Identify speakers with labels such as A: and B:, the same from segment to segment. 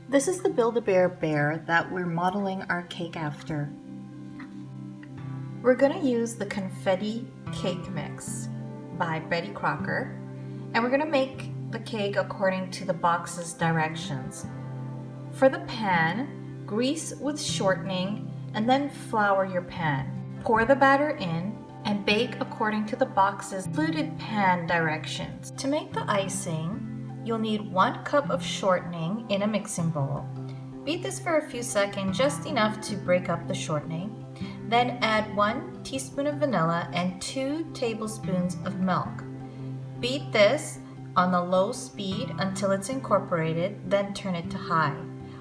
A: This is the Build-A-Bear bear that we're modeling our cake after. We're going to use the confetti cake mix by Betty Crocker, and we're going to make the cake according to the box's directions. For the pan, grease with shortening and then flour your pan. Pour the batter in and bake according to the box's fluted pan directions. To make the icing, you'll need 1 cup of shortening in a mixing bowl. Beat this for a few seconds, just enough to break up the shortening. Then add 1 teaspoon of vanilla and 2 tablespoons of milk. Beat this on the low speed until it's incorporated, then turn it to high.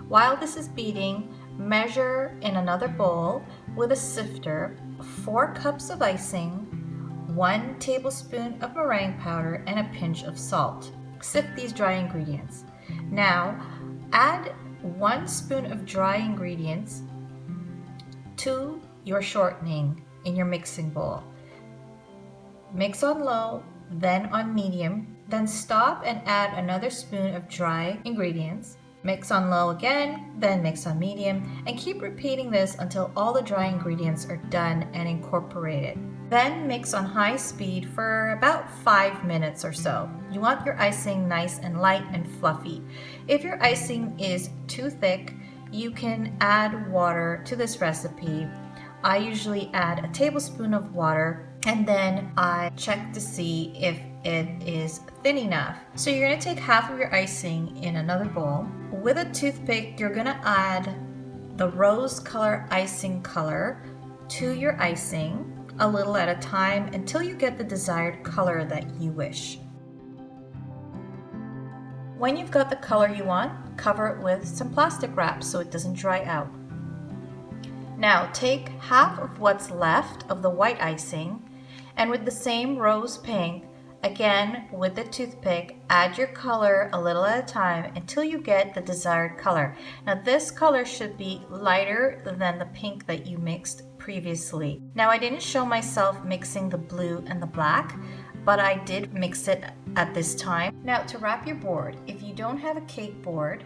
A: While this is beating, measure in another bowl with a sifter 4 cups of icing, 1 tablespoon of meringue powder, and a pinch of salt. Sift these dry ingredients. Now, add 1 spoon of dry ingredients to your shortening in your mixing bowl. Mix on low, then on medium, then stop and add another spoon of dry ingredients. Mix on low again, then mix on medium, and keep repeating this until all the dry ingredients are done and incorporated. Then mix on high speed for about 5 minutes or so. You want your icing nice and light and fluffy. If your icing is too thick, you can add water to this recipe. I usually add a tablespoon of water and then I check to see if it is thin enough. So you're going to take half of your icing in another bowl. With a toothpick, you're going to add the rose color icing color to your icing, a little at a time until you get the desired color that you wish. When you've got the color you want, cover it with some plastic wrap so it doesn't dry out. Now take half of what's left of the white icing and with the same rose pink, again with the toothpick, add your color a little at a time until you get the desired color. Now this color should be lighter than the pink that you mixed previously. Now I didn't show myself mixing the blue and the black, but I did mix it at this time. Now to wrap your board, if you don't have a cake board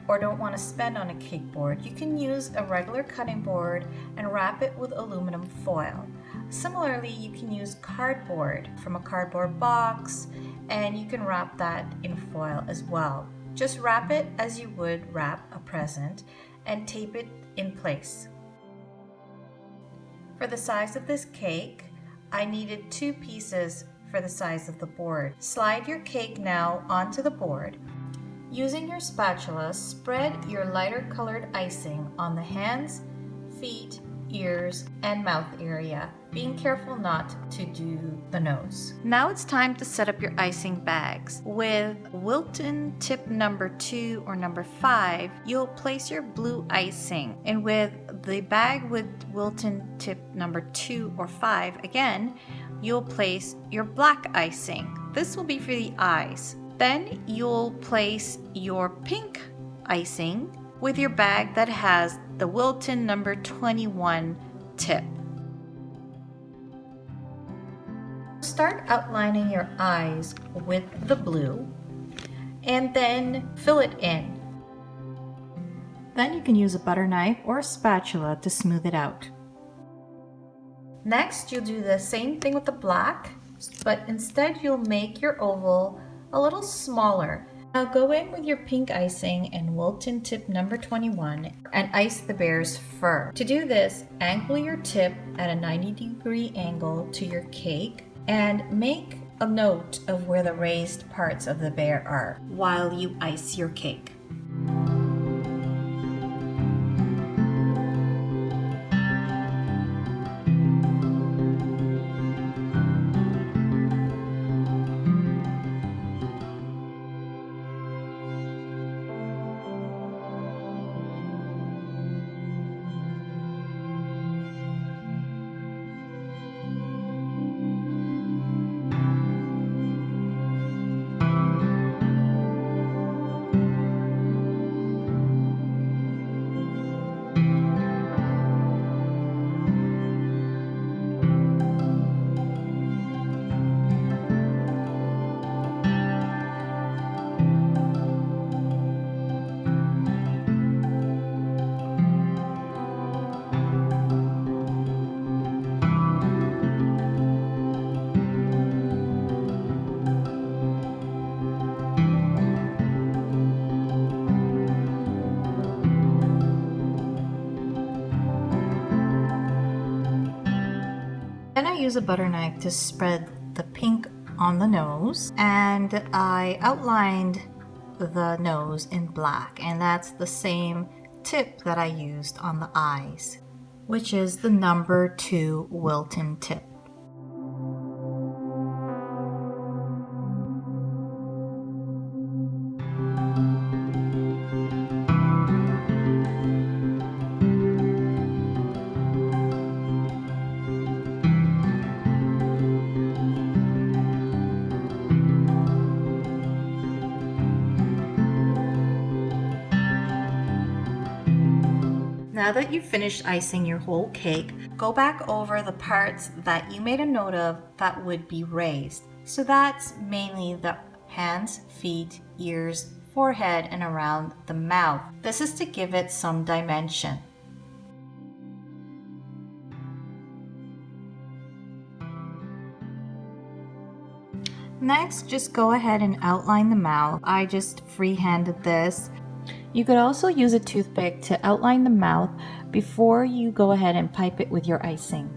A: or don't want to spend on a cake board, you can use a regular cutting board and wrap it with aluminum foil. Similarly, you can use cardboard from a cardboard box and you can wrap that in foil as well. Just wrap it as you would wrap a present and tape it in place. For the size of this cake, I needed 2 pieces for the size of the board. Slide your cake now onto the board. Using your spatula, spread your lighter colored icing on the hands, feet, ears, and mouth area, being careful not to do the nose. Now it's time to set up your icing bags. With Wilton tip number 2 or number 5, you'll place your blue icing, and with the bag with Wilton tip number 2 or 5, again, you'll place your black icing. This will be for the eyes. Then you'll place your pink icing with your bag that has the Wilton number 21 tip. Start outlining your eyes with the blue and then fill it in. Then you can use a butter knife or a spatula to smooth it out. Next, you'll do the same thing with the black, but instead you'll make your oval a little smaller. Now go in with your pink icing and Wilton tip number 21 and ice the bear's fur. To do this, angle your tip at a 90-degree angle to your cake and make a note of where the raised parts of the bear are while you ice your cake. use a butter knife to spread the pink on the nose, and I outlined the nose in black, and that's the same tip that I used on the eyes, which is the number 2 Wilton tip. Now that you've finished icing your whole cake, go back over the parts that you made a note of that would be raised. So that's mainly the hands, feet, ears, forehead, and around the mouth. This is to give it some dimension. Next, just go ahead and outline the mouth. I just freehanded this. You could also use a toothpick to outline the mouth before you go ahead and pipe it with your icing.